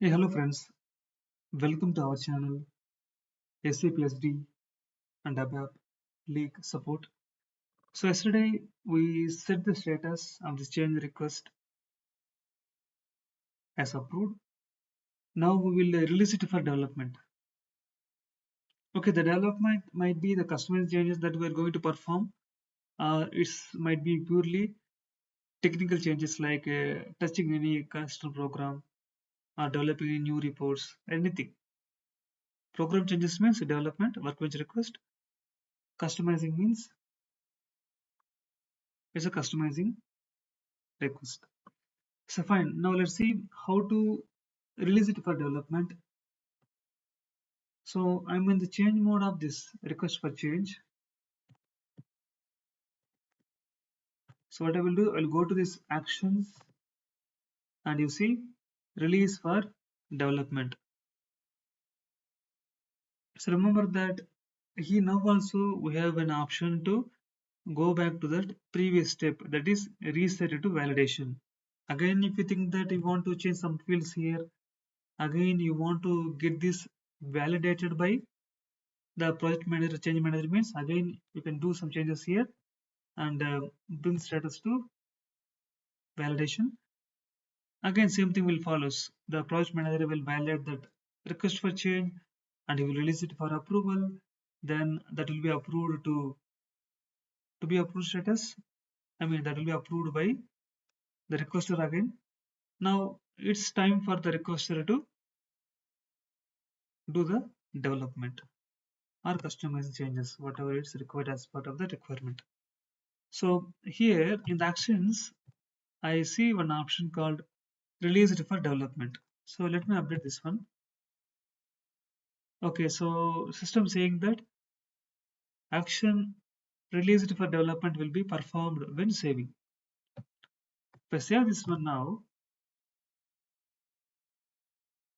Hey, hello friends. Welcome to our channel SAP SD and ABAP League Support. So yesterday we set the status of this change request as approved. Now we will release it for development. Okay, the development might be the customized changes that we are going to perform. It might be purely technical changes like touching any custom program or developing any new reports, anything. Program changes means development, workbench request. Customizing means it's a customizing request. So fine. Now let's see how to release it for development. So I'm in the change mode of this request for change. So what I will do, I'll go to this actions and you see release for development. So remember that here now also we have an option to go back to that previous step, that is reset it to validation. Again, if you think that you want to change some fields here, again you want to get this validated by the project manager. Change manager means again you can do some changes here and bring status to validation. Again same thing will follows. The project manager will validate that request for change and he will release it for approval. Then that will be approved to be approved status. I mean that will be approved by the requester again. Now it's time for the requester to do the development or customize changes, whatever it's required as part of the requirement. So here in the actions, I see one option called release it for development. So let me update this one. Okay, so system saying that action release it for development will be performed when saving. If I save this one now,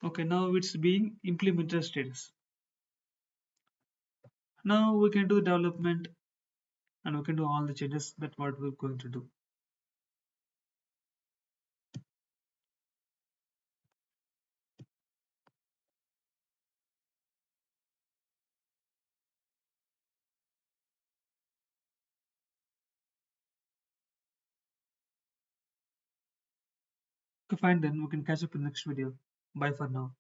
okay, now it's being implemented status. Now we can do development and we can do all the changes that what we're going to do. Okay, fine then we can catch up in the next video. Bye for now.